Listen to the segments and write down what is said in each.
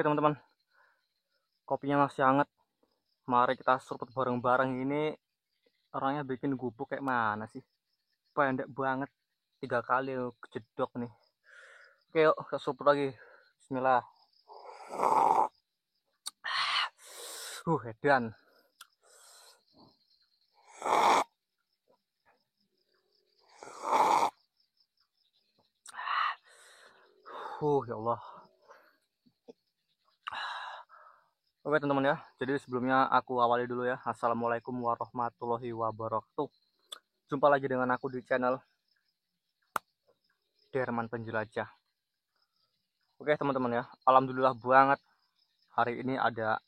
Oke teman-teman, kopinya masih hangat. Mari kita seruput bareng-bareng. Ini orangnya bikin gubuk kayak mana sih? Pendek banget. 3 kali kejedok nih. Oke yuk kita seruput lagi. Bismillah. Edan. Ya Allah. Oke teman-teman ya. Jadi sebelumnya aku awali dulu ya. Assalamualaikum warahmatullahi wabarakatuh. Jumpa lagi dengan aku di channel Derman Penjelajah. Oke teman-teman ya. Alhamdulillah banget hari ini ada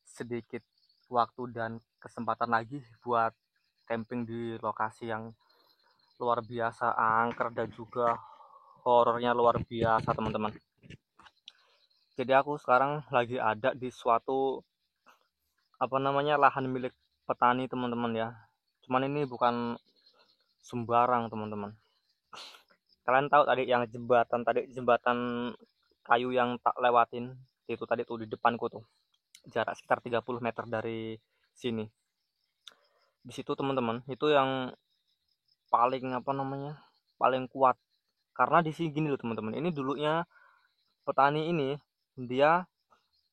sedikit waktu dan kesempatan lagi buat camping di lokasi yang luar biasa angker dan juga horornya luar biasa teman-teman. Jadi aku sekarang lagi ada di suatu lahan milik petani teman-teman ya. Cuman ini bukan sembarang teman-teman. Kalian tahu tadi yang jembatan kayu yang tak lewatin itu tadi tuh di depanku tuh, jarak sekitar 30 meter dari sini. Di situ teman-teman itu yang paling paling kuat, karena di sini gini loh teman-teman. Ini dulunya petani ini dia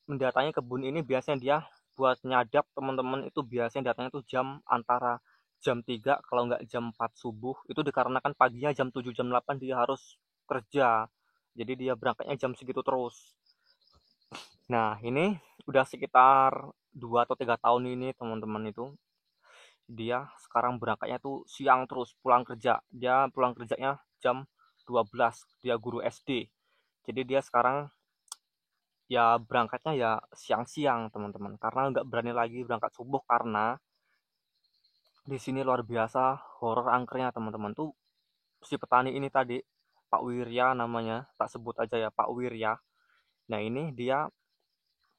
mendatangi kebun ini, biasanya dia buat nyadap teman-teman, itu biasanya datangnya tuh antara jam 3 kalau nggak jam 4 subuh. Itu dikarenakan paginya jam 7 jam 8 dia harus kerja, jadi dia berangkatnya jam segitu terus. Nah ini udah sekitar 2 atau 3 tahun ini teman-teman, itu dia sekarang berangkatnya tuh siang terus pulang kerja. Dia pulang kerjanya jam 12, dia guru SD. Jadi dia sekarang ya berangkatnya ya siang-siang teman-teman, karena nggak berani lagi berangkat subuh, karena di sini luar biasa horor angkernya teman-teman. Tuh si petani ini tadi, Pak Wirya namanya, tak sebut aja ya Pak Wirya. Nah ini dia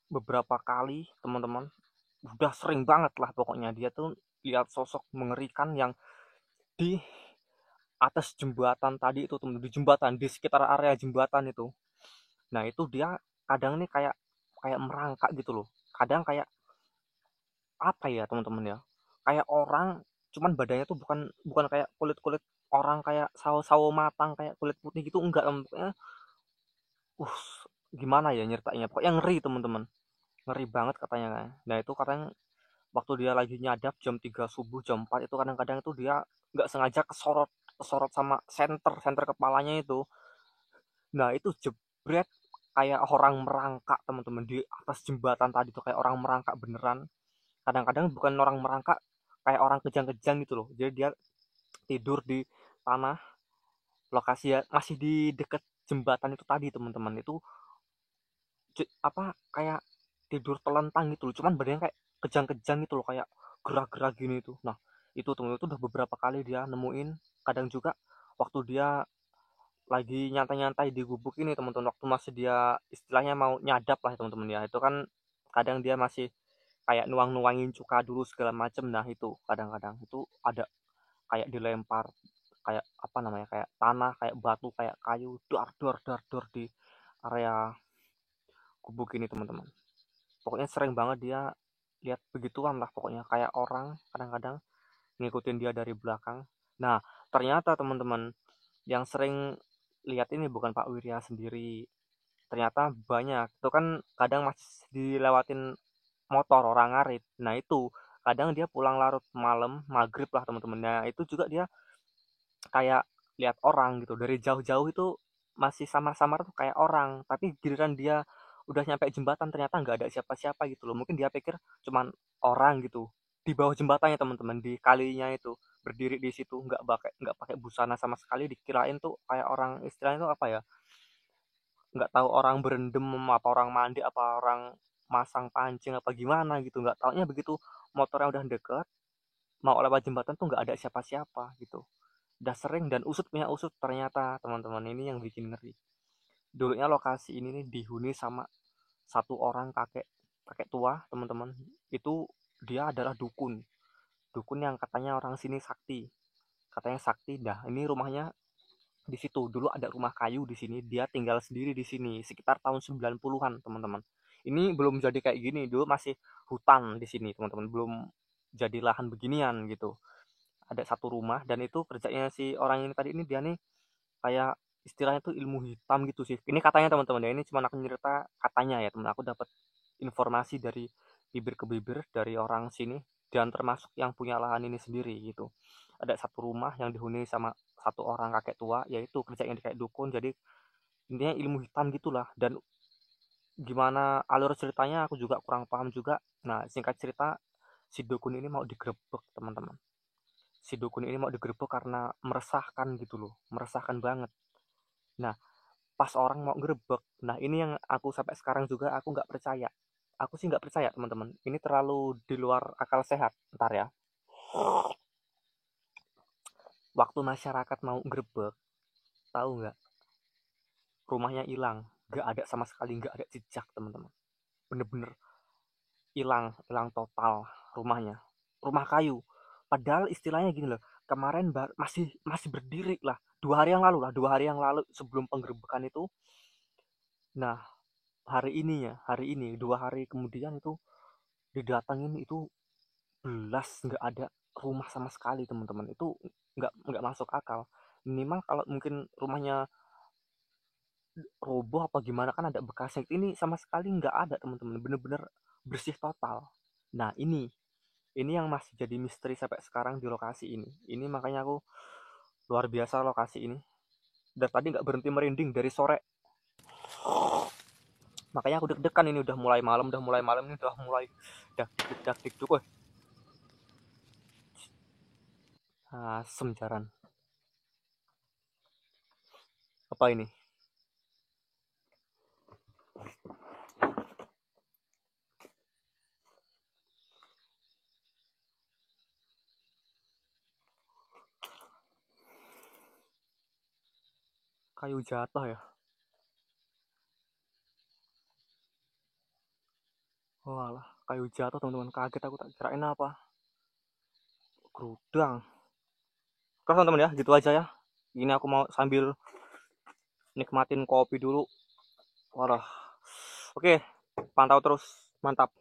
beberapa kali teman-teman, udah sering banget lah pokoknya, dia tuh lihat sosok mengerikan yang di atas jembatan tadi itu teman, di jembatan, di sekitar area jembatan itu. Nah itu dia kadang nih kayak kayak merangkak gitu loh, kadang kayak apa ya teman-teman ya, kayak orang, cuman badannya tuh bukan bukan kayak kulit-kulit orang, kayak sawo-sawo matang kayak kulit putih gitu, enggak pokoknya. uh Gimana ya nyertanya, pokoknya ngeri teman-teman, ngeri banget katanya kan. Nah itu katanya waktu dia lagi nyadap jam 3 subuh jam 4 itu, kadang-kadang itu dia nggak sengaja kesorot kesorot sama senter senter kepalanya itu. Nah itu jebret, kayak orang merangkak teman-teman di atas jembatan tadi tuh, kayak orang merangkak beneran. Kadang-kadang bukan orang merangkak, kayak orang kejang-kejang gitu loh. Jadi dia tidur di tanah, lokasi ya masih di deket jembatan itu tadi teman-teman. Itu kayak tidur telentang gitu loh, cuman badannya kayak kejang-kejang gitu loh, kayak gerak-gerak gini tuh. Nah itu teman-teman, itu udah beberapa kali dia nemuin. Kadang juga waktu dia lagi nyantai-nyantai di gubuk ini teman-teman, waktu masih dia istilahnya mau nyadap lah teman-teman ya, itu kan kadang dia masih kayak nuang-nuangin cuka dulu segala macem. Nah itu kadang-kadang itu ada kayak dilempar kayak kayak tanah, kayak batu, kayak kayu, dor dor dor dor di area gubuk ini teman-teman. Pokoknya sering banget dia lihat begituan lah pokoknya, kayak orang kadang-kadang ngikutin dia dari belakang. Nah ternyata teman-teman, yang sering lihat ini bukan Pak Wirya sendiri, ternyata banyak. Itu kan kadang masih dilewatin motor orang ngarit. Nah itu kadang dia pulang larut malam maghrib lah teman-teman. Nah itu juga dia kayak lihat orang gitu dari jauh-jauh, itu masih samar-samar tuh kayak orang, tapi giliran dia udah nyampe jembatan ternyata nggak ada siapa-siapa gitu loh. Mungkin dia pikir cuman orang gitu di bawah jembatannya teman-teman, di kalinya itu berdiri di situ, nggak pakai busana sama sekali, dikirain tuh kayak orang, istilahnya tuh apa ya, nggak tahu orang berendam apa orang mandi apa orang masang pancing apa gimana gitu. Nggak taunya begitu motornya udah deket mau lewat jembatan tuh nggak ada siapa-siapa gitu. Udah sering dan usut punya usut ternyata teman-teman, ini yang bikin ngeri. Dulunya lokasi ini nih dihuni sama satu orang kakek kakek tua teman-teman. Itu dia adalah dukun, dukun yang katanya orang sini sakti, katanya sakti. Dah ini rumahnya Di situ dulu ada rumah kayu di sini, dia tinggal sendiri di sini sekitar tahun 90-an, teman-teman. Ini belum jadi kayak gini, dulu masih hutan di sini, teman-teman. Belum jadi lahan beginian gitu. Ada satu rumah dan itu kerjanya si orang ini tadi ini dia nih kayak istilahnya tuh ilmu hitam gitu sih. Ini katanya teman-teman ya, ini cuma aku cerita katanya ya, teman. Aku dapat informasi dari bibir ke bibir dari orang sini dan termasuk yang punya lahan ini sendiri gitu. Ada satu rumah yang dihuni sama satu orang kakek tua, yaitu kerjanya kayak dukun. Jadi intinya ilmu hitam gitulah. Dan gimana alur ceritanya aku juga kurang paham juga. Nah, singkat cerita, si dukun ini mau digerebek, teman-teman. Si dukun ini mau digerebek karena meresahkan gitu loh, meresahkan banget. Nah, pas orang mau gerebek, nah ini yang aku sampai sekarang juga aku nggak percaya. Aku sih nggak percaya, teman-teman. Ini terlalu di luar akal sehat. Ntar ya. Waktu masyarakat mau gerebek, tahu nggak? Rumahnya hilang, nggak ada sama sekali, nggak ada jejak, teman-teman. Bener-bener hilang, hilang total rumahnya. Rumah kayu. Padahal istilahnya gini loh, kemarin masih masih berdiri lah. 2 hari yang lalu lah, 2 hari yang lalu sebelum penggerebekan itu. Nah, hari ini 2 hari kemudian itu didatangin itu belas nggak ada rumah sama sekali, teman-teman. Itu nggak masuk akal. Minimal kalau mungkin rumahnya roboh apa gimana kan ada bekasnya, ini sama sekali nggak ada, teman-teman. Bener-bener bersih total. Nah, ini yang masih jadi misteri sampai sekarang di lokasi ini makanya aku luar biasa lokasi ini. Dan tadi nggak berhenti merinding dari sore, makanya aku deg-degan. Ini udah mulai malam ini udah mulai dak dik dik. Asem jaran. Apa ini? Kayu jatuh ya. Walah, kayu jatuh, teman-teman. Kaget aku, tak kirain apa. Gerudang. Terus teman-teman ya, gitu aja ya. Ini aku mau sambil nikmatin kopi dulu. Walah. Oke, pantau terus. Mantap.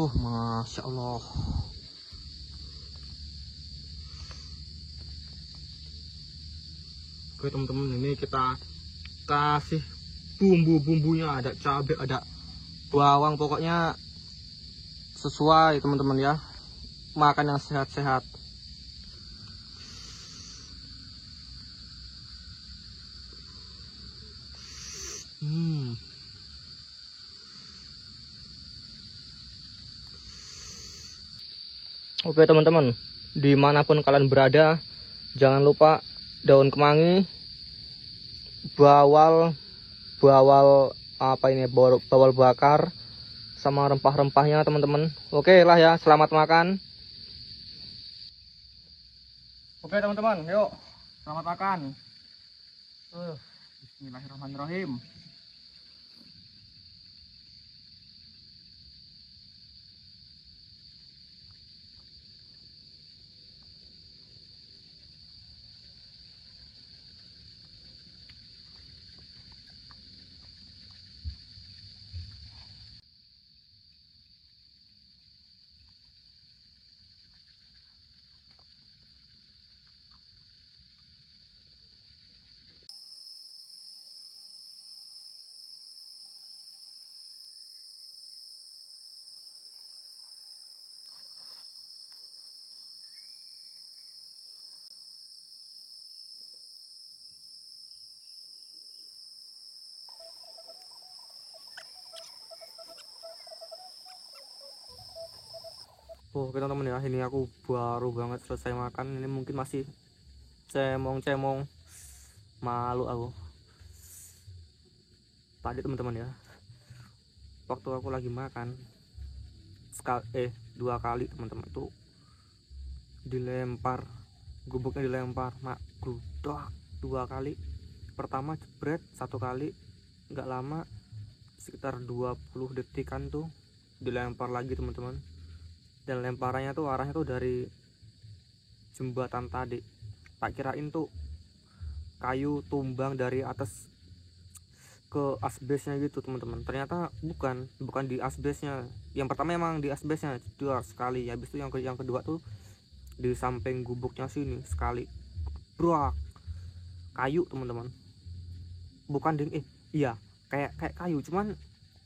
Masya Allah. Oke teman-teman, ini kita kasih bumbu-bumbunya. Ada cabai, ada bawang, pokoknya sesuai teman-teman ya. Makan yang sehat-sehat. Oke teman-teman, dimanapun kalian berada, jangan lupa daun kemangi, bawal, apa ini, bawal bakar, sama rempah-rempahnya teman-teman. Oke lah ya, selamat makan. Oke teman-teman, yuk selamat makan. Bismillahirrahmanirrahim. Oke teman-teman ya, ini aku baru banget selesai makan. Ini mungkin masih cemong-cemong, malu aku. Tadi teman-teman ya, waktu aku lagi makan dua kali teman-teman tuh dilempar, gubuknya dilempar, gludak dua kali. Pertama jebret satu kali, nggak lama sekitar 20 detikan tuh dilempar lagi teman-teman. Dan lemparannya tuh arahnya tuh dari jembatan tadi. Tak kirain tuh kayu tumbang dari atas ke asbesnya gitu teman-teman. Ternyata bukan di asbesnya. Yang pertama emang di asbesnya dua sekali, habis itu yang kedua tuh di samping gubuknya sini sekali. Brak, kayu teman-teman. Bukan iya, kayak kayu, cuman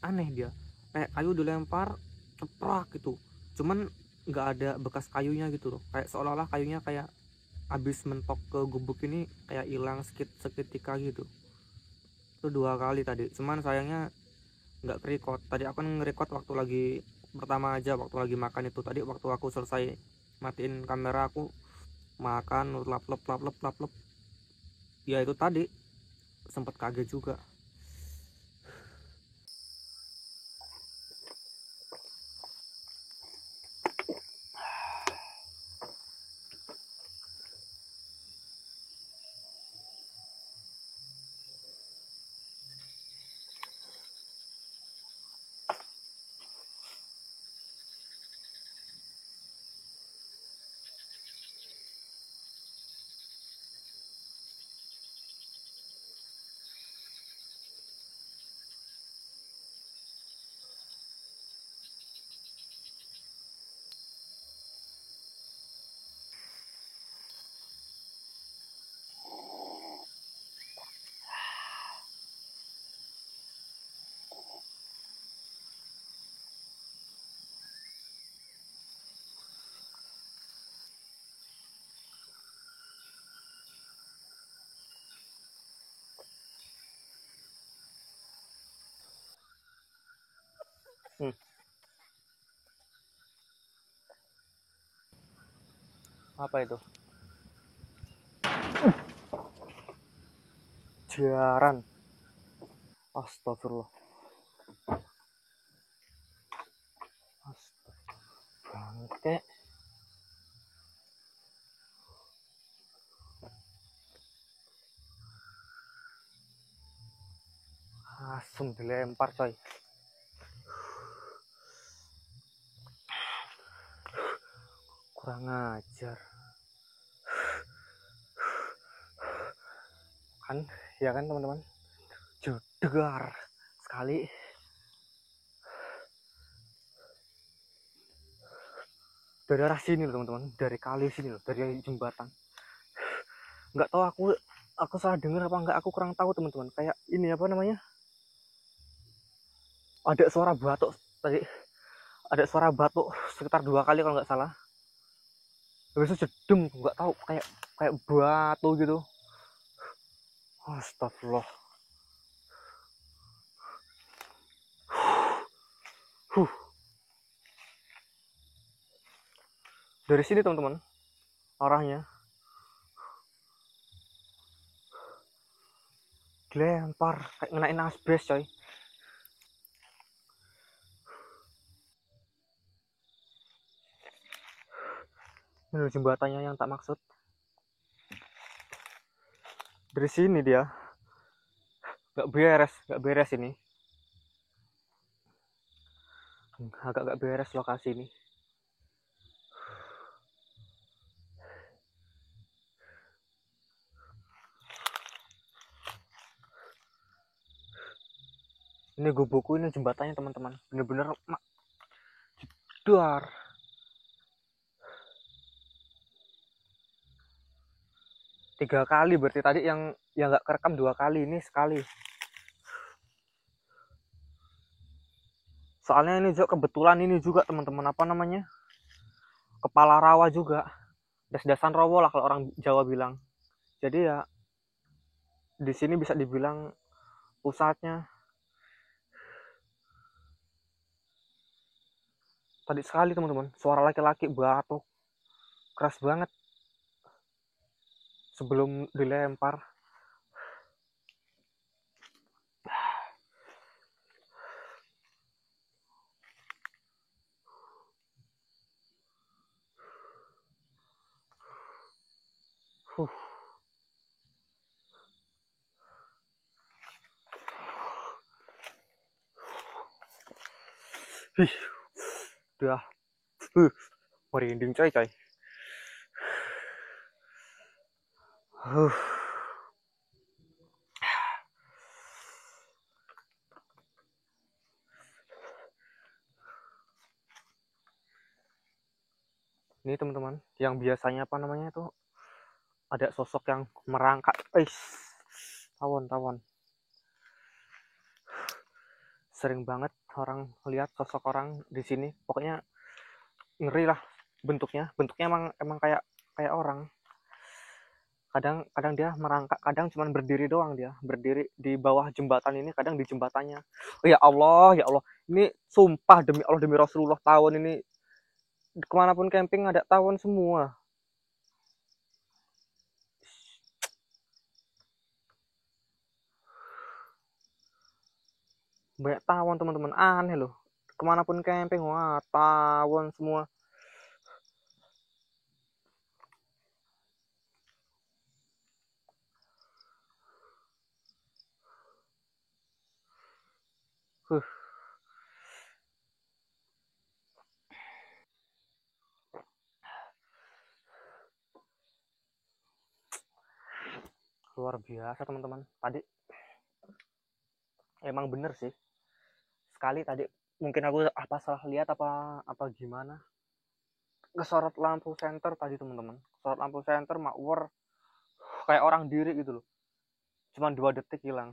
aneh dia. Kayak kayu dilempar ceprak gitu. Cuman nggak ada bekas kayunya gitu loh. Kayak seolah-olah kayunya kayak habis mentok ke gubuk ini kayak hilang seketika gitu. Itu dua kali tadi, cuman sayangnya nggak record. Tadi aku kan nge-record waktu lagi pertama aja, waktu lagi makan itu. Tadi waktu aku selesai matiin kamera, aku makan lap lap lap lap lap lap, ya itu tadi sempat kaget juga. Apa itu? Jaran. Astagfirullah. Bangke. Langsung dilempar coy. Kurang ajar. Kan, ya kan teman-teman? Jedar sekali. Dari arah sini loh teman-teman, dari kali sini loh, dari jembatan. Nggak tahu aku salah dengar apa enggak, aku kurang tahu teman-teman. Kayak ini apa namanya, ada suara batuk tadi, ada suara batuk sekitar dua kali kalau nggak salah. Habis itu jedem, nggak tahu, kayak batu gitu. Astagfirullah. Dari sini teman-teman arahnya dilempar kayak ngenain asbes coy. Ini jembatannya yang tak maksud. Dari sini dia nggak beres ini. Agak nggak beres lokasi ini. Ini gubukku, ini jembatannya teman-teman, bener-bener jedar. Tiga kali berarti tadi yang nggak kerekam dua kali, ini sekali. Soalnya ini juga kebetulan ini juga teman-teman apa namanya, kepala rawa juga, das-dasan rawa lah kalau orang Jawa bilang. Jadi ya di sini bisa dibilang pusatnya. Tadi sekali teman-teman, suara laki-laki batuk keras banget sebelum dilempar. Huh. Ih, udah merinding coy. Ini teman-teman, yang biasanya apa namanya tuh ada sosok yang merangkak. Tawon. Sering banget orang lihat sosok orang di sini. Pokoknya ngeri lah bentuknya. Bentuknya emang kayak orang. Kadang dia merangkak, kadang cuma berdiri doang, dia berdiri di bawah jembatan ini, kadang di jembatannya. Oh, ya Allah, ini sumpah demi Allah, demi Rasulullah, tawon ini kemanapun camping ada tawon semua. Banyak tawon teman-teman, aneh loh, kemanapun camping wah tawon semua. Luar biasa teman-teman, tadi emang bener sih sekali tadi. Mungkin aku apa salah lihat apa gimana, kesorot lampu senter tadi teman-teman, kesorot lampu senter makwar kayak orang diri gitu loh, cuman 2 detik hilang.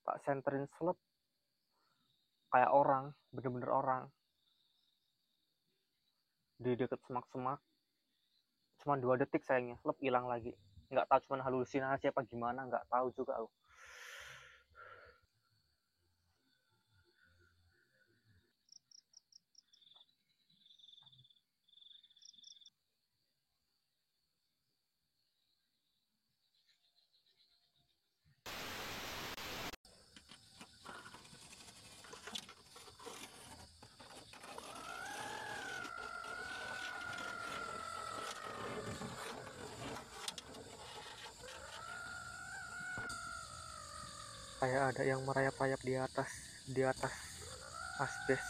Tak senterin selep kayak orang, bener-bener orang di deket semak-semak, cuman 2 detik sayangnya, selep hilang lagi. Nggak tahu cuman halusinasi apa gimana, nggak tahu juga aku. Kayak ada yang merayap-rayap di atas asbes.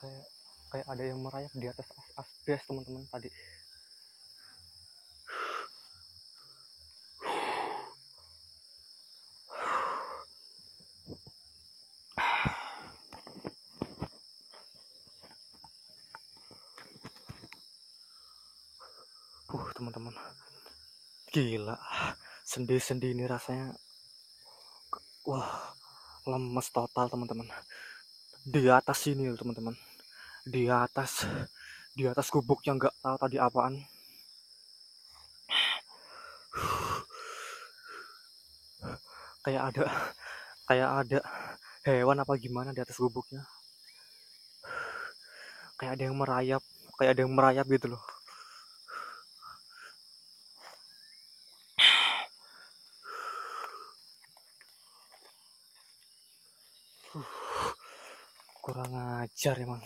kayak kayak ada yang merayap di atas asbes teman-teman tadi. Teman-teman, gila, sendi-sendi ini rasanya wah lemes total teman-teman. Di atas sini teman-teman, di atas gubuk yang nggak tahu tadi apaan. kayak ada kayak ada hewan apa gimana di atas gubuknya. Kayak ada yang merayap gitu loh. Kurang ajar emang.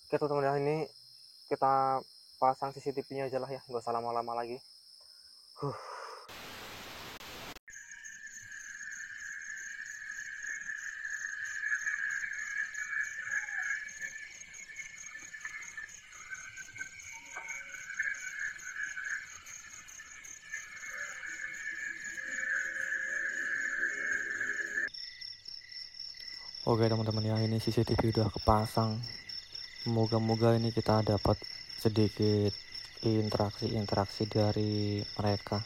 Oke teman-teman, ini kita pasang CCTV-nya aja lah ya, nggak usah lama-lama lagi. Oke teman-teman ya, ini CCTV udah kepasang. Moga-moga ini kita dapat sedikit interaksi dari mereka.